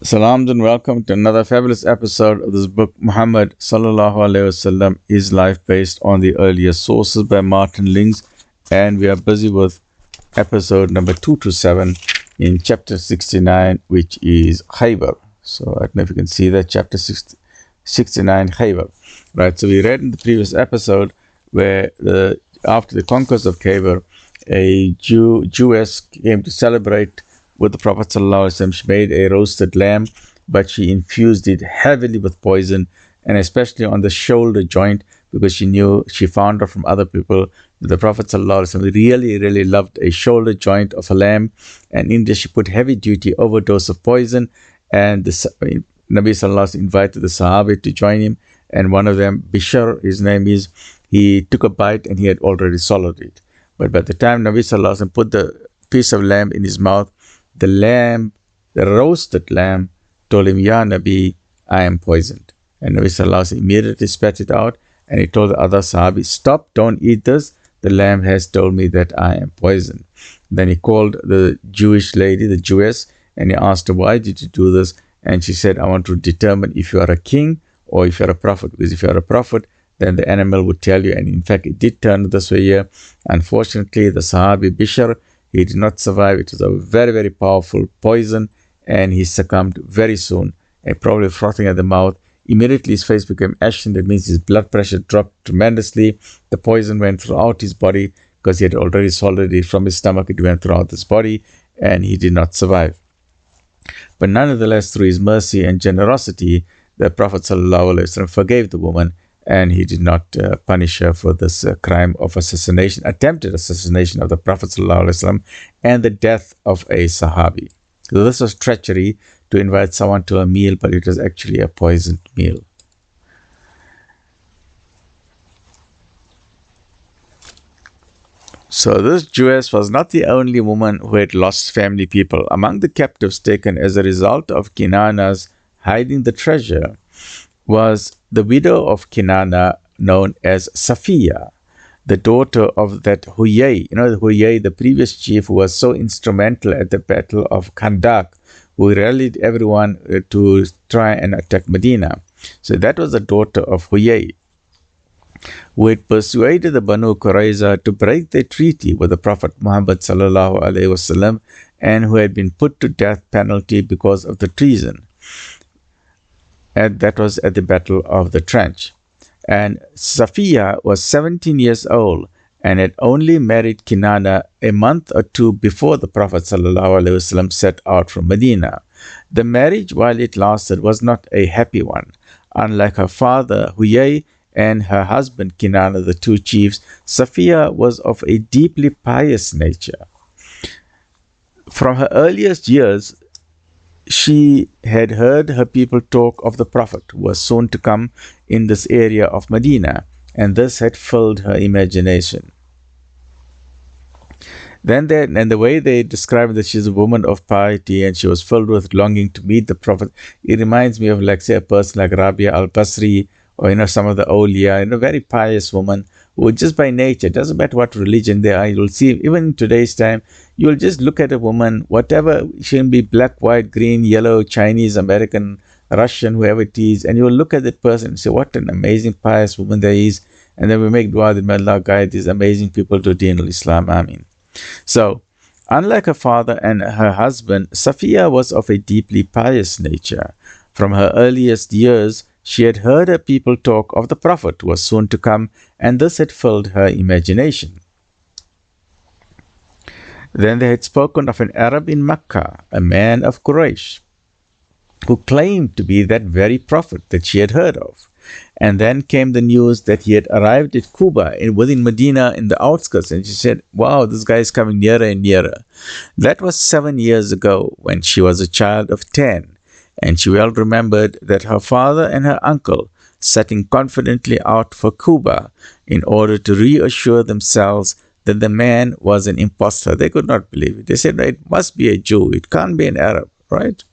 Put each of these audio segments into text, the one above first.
Salams and welcome to another fabulous episode of this book, Muhammad Sal'lal'laa'hu A'layhi Was'sallam, His Life Based on the Earlier Sources by Martin Lings. And we are busy with episode number 227 in chapter 69, which is Khaybar. So I don't know if you can see that, chapter 69, Khaybar. Right, so we read in the previous episode where after the conquest of Khaybar, a Jewess came to celebrate with the Prophet ﷺ. She made a roasted lamb, but she infused it heavily with poison, and especially on the shoulder joint, because she found out from other people that the Prophet ﷺ really loved a shoulder joint of a lamb, and in this she put heavy duty overdose of poison, and Nabi ﷺ invited the Sahabi to join him, and one of them, Bishr, his name is, he took a bite and he had already swallowed it. But by the time Nabi ﷺ put the piece of lamb in his mouth, the roasted lamb, told him, Ya Nabi, I am poisoned. And Nabi Sallallahu immediately spat it out, and he told the other Sahabi, stop, don't eat this. The lamb has told me that I am poisoned. Then he called the Jewish lady, the Jewess, and he asked her, why did you do this? And she said, I want to determine if you are a king or if you are a prophet. Because if you are a prophet, then the animal would tell you. And in fact, it did turn this way here. Unfortunately, the Sahabi Bishr, he did not survive. It was a very powerful poison, and he succumbed very soon, and probably frothing at the mouth. Immediately his face became ashen. That means his blood pressure dropped tremendously. The poison went throughout his body because he had already swallowed it from his stomach. It went throughout his body, and he did not survive. But nonetheless, through his mercy and generosity, the Prophet ﷺ forgave the woman, and he did not punish her for this crime of assassination, attempted assassination of the Prophet ﷺ, and the death of a Sahabi. So this was treachery, to invite someone to a meal, but it was actually a poisoned meal. So this Jewess was not the only woman who had lost family people. Among the captives taken as a result of Kinana's hiding the treasure was the widow of Kinana, known as Safiya, the daughter of that Huyay. You know, the Huyay, the previous chief who was so instrumental at the Battle of Khandak, who rallied everyone to try and attack Medina. So that was the daughter of Huyay, who had persuaded the Banu Qurayza to break their treaty with the Prophet Muhammad Sallallahu Alaihi Was'sallam, and who had been put to death penalty because of the treason. And that was at the Battle of the Trench. And Safiya was 17 years old and had only married Kinana a month or two before the Prophet ﷺ set out from Medina. The marriage, while it lasted, was not a happy one. Unlike her father, Huyay, and her husband, Kinana, the two chiefs, Safiya was of a deeply pious nature. From her earliest years, she had heard her people talk of the Prophet who was soon to come in this area of Medina, and this had filled her imagination. And the way they describe that she's a woman of piety and she was filled with longing to meet the Prophet, it reminds me of, like, say, a person like Rabia al-Basri, or some of the awliya, very pious woman who just by nature, doesn't matter what religion they are, you'll see, even in today's time, you'll just look at a woman, whatever, she can be black, white, green, yellow, Chinese, American, Russian, whoever it is, and you'll look at that person and say, what an amazing pious woman there is, and then we make dua that may Allah guide these amazing people to Deen al-Islam, Ameen. So, unlike her father and her husband, Safiya was of a deeply pious nature. From her earliest years, she had heard her people talk of the Prophet who was soon to come, and this had filled her imagination. Then they had spoken of an Arab in Mecca, a man of Quraysh, who claimed to be that very Prophet that she had heard of. And then came the news that he had arrived at Kuba, within Medina, in the outskirts, and she said, wow, this guy is coming nearer and nearer. That was 7 years ago, when she was a child of 10. And she well remembered that her father and her uncle, setting confidently out for Kuba in order to reassure themselves that the man was an impostor. They could not believe it. They said, it must be a Jew. It can't be an Arab, right?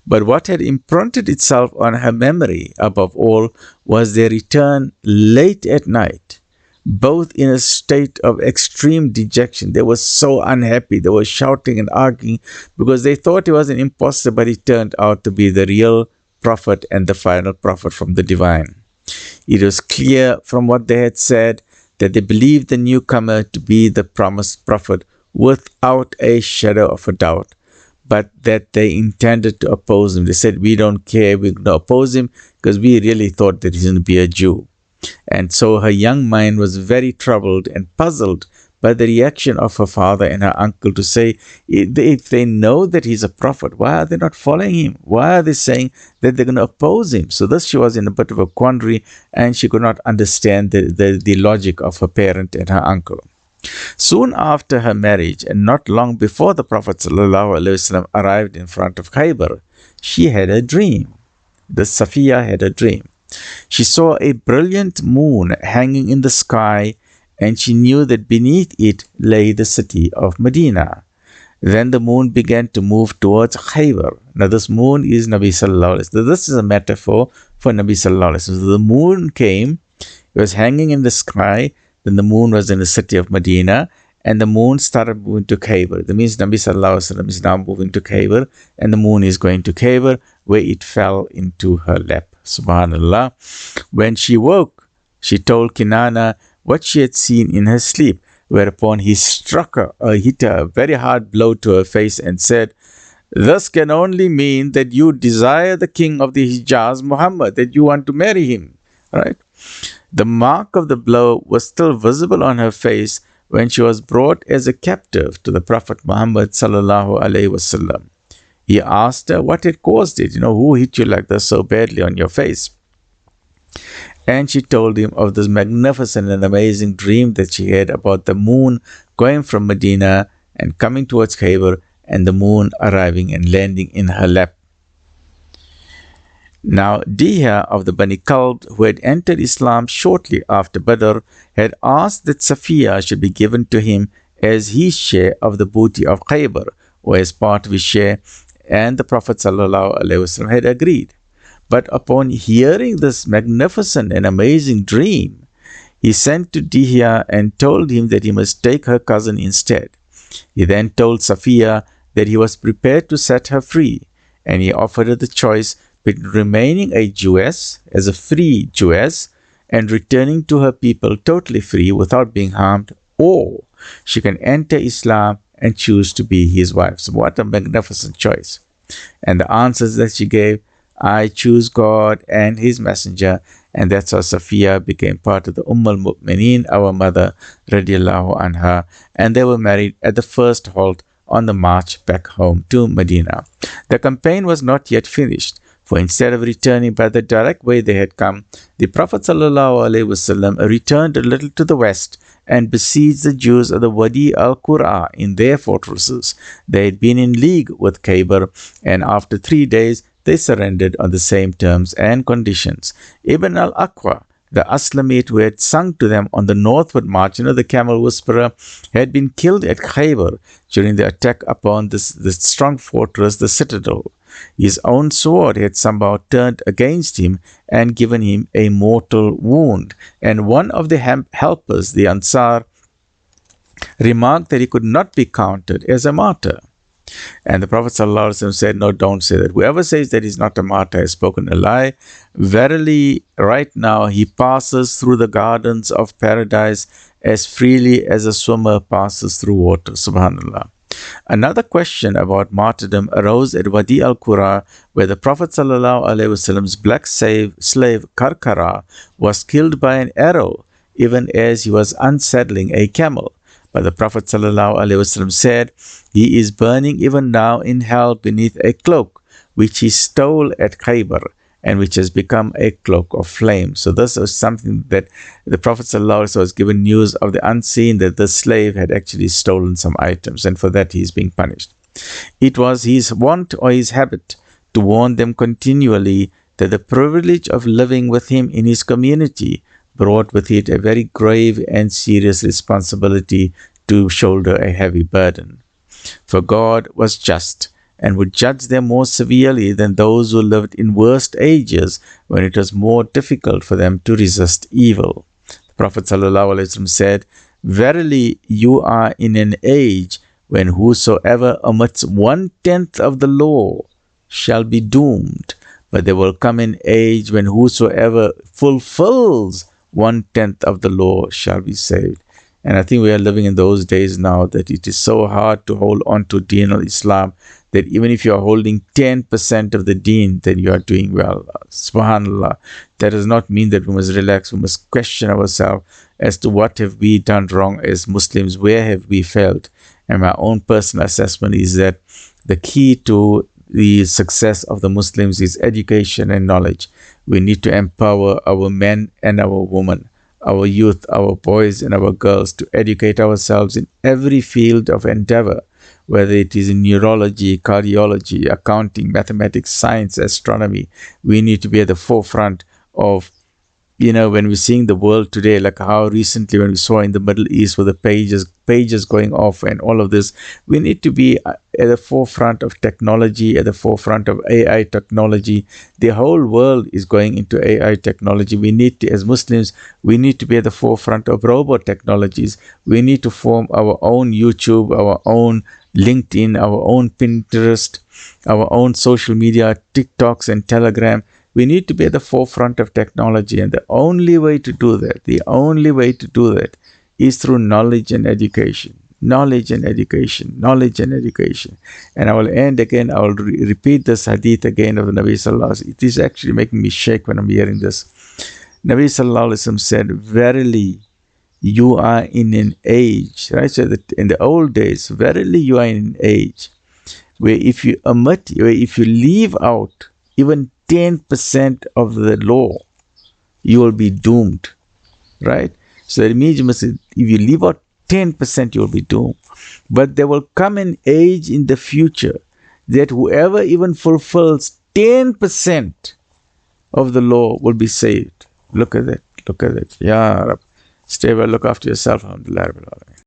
But what had imprinted itself on her memory, above all, was their return late at night both in a state of extreme dejection. They were so unhappy. They were shouting and arguing because they thought he was an impostor, but he turned out to be the real prophet and the final prophet from the divine. It was clear from what they had said that they believed the newcomer to be the promised prophet without a shadow of a doubt, but that they intended to oppose him. They said, we don't care, we're going to oppose him because we really thought that he's going to be a Jew. And so her young mind was very troubled and puzzled by the reaction of her father and her uncle to say, if they know that he's a prophet, why are they not following him? Why are they saying that they're going to oppose him? So this, she was in a bit of a quandary, and she could not understand the logic of her parent and her uncle. Soon after her marriage, and not long before the Prophet ﷺ arrived in front of Khaybar, she had a dream. The Safiya had a dream. She saw a brilliant moon hanging in the sky, and she knew that beneath it lay the city of Medina. Then the moon began to move towards Khaybar. Now this moon is Nabi Sallallahu Alaihi Wasallam. This is a metaphor for Nabi Sallallahu Alaihi Wasallam. So the moon came, it was hanging in the sky, then the moon was in the city of Medina, and the moon started moving to Khaybar. That means Nabi Sallallahu Alaihi Wasallam is now moving to Khaybar, and the moon is going to Khaybar, where it fell into her lap. Subhanallah. When she woke, she told Kinana what she had seen in her sleep, whereupon he struck her, hit her a very hard blow to her face and said, this can only mean that you desire the king of the Hijaz, Muhammad, that you want to marry him. Right? The mark of the blow was still visible on her face when she was brought as a captive to the Prophet Muhammad Sallallahu A'layhi Was'sallam. He asked her what had caused it, who hit you like this so badly on your face? And she told him of this magnificent and amazing dream that she had about the moon going from Medina and coming towards Khaybar, and the moon arriving and landing in her lap. Now, Dihya of the Bani Kalb, who had entered Islam shortly after Badr, had asked that Safiya should be given to him as his share of the booty of Khaybar, or as part of his share, and the Prophet ﷺ had agreed. But upon hearing this magnificent and amazing dream, he sent to Dihya and told him that he must take her cousin instead. He then told Safiya that he was prepared to set her free, and he offered her the choice between remaining a Jewess, as a free Jewess, and returning to her people totally free without being harmed, or she can enter Islam and choose to be his wife. So what a magnificent choice. And the answers that she gave, I choose God and his messenger, and that's how Safiya became part of the al-Mu'mineen, our mother, radiallahu anha, and they were married at the first halt on the march back home to Medina. The campaign was not yet finished, for instead of returning by the direct way they had come, the Prophet ﷺ returned a little to the west and besieged the Jews of the Wadi al-Qura in their fortresses. They had been in league with Khaybar, and after 3 days they surrendered on the same terms and conditions. Ibn al-Aqwa, the Aslamite who had sung to them on the northward march, the camel whisperer, had been killed at Khaybar during the attack upon this strong fortress, the citadel. His own sword had somehow turned against him and given him a mortal wound, and one of the helpers, the Ansar, remarked that he could not be counted as a martyr. And the Prophet ﷺ said, no, don't say that. Whoever says that he's not a martyr has spoken a lie. Verily, right now he passes through the gardens of paradise as freely as a swimmer passes through water. Subhanallah. Another question about martyrdom arose at Wadi al-Qura, where the Prophet ﷺ's black slave Karkara was killed by an arrow, even as he was unsaddling a camel. But the Prophet ﷺ said, he is burning even now in hell beneath a cloak, which he stole at Khaybar, and which has become a cloak of flame. So this was something that the Prophet ﷺ was given news of the unseen, that the slave had actually stolen some items, and for that he is being punished. It was his wont or his habit to warn them continually that the privilege of living with him in his community brought with it a very grave and serious responsibility to shoulder a heavy burden. For God was just and would judge them more severely than those who lived in worst ages when it was more difficult for them to resist evil. The Prophet ﷺ said, "Verily, you are in an age when whosoever omits 1/10 of the law shall be doomed. But there will come an age when whosoever fulfills 1/10 of the law shall be saved." And I think we are living in those days now that it is so hard to hold on to Deen al-Islam that even if you are holding 10% of the Deen, then you are doing well. Subhanallah. That does not mean that we must relax. We must question ourselves as to what have we done wrong as Muslims, where have we failed. And my own personal assessment is that the key to the success of the Muslims is education and knowledge. We need to empower our men and our women, our youth, our boys and our girls to educate ourselves in every field of endeavor, whether it is in neurology, cardiology, accounting, mathematics, science, astronomy. We need to be at the forefront of, when we're seeing the world today, like how recently when we saw in the Middle East with the pages going off and all of this, we need to be at the forefront of technology, at the forefront of AI technology. The whole world is going into AI technology. We need to, as Muslims, we need to be at the forefront of robot technologies. We need to form our own YouTube, our own LinkedIn, our own Pinterest, our own social media, TikToks and Telegram. We need to be at the forefront of technology, and the only way to do that, is through knowledge and education. Knowledge and education, knowledge and education. And I will end again, I will repeat this hadith again of the Nabi Sallallahu Alaihi Wasallam. It is actually making me shake when I'm hearing this. Nabi Sallallahu Alaihi Wasallam said, "Verily, you are in an age," right? So that in the old days, verily you are in an age where if you leave out even 10% of the law, you will be doomed, right? So that means if you leave out 10%, you will be doomed. But there will come an age in the future that whoever even fulfills 10% of the law will be saved. Look at that. Ya Rab. Stay well, look after yourself. Alhamdulillah.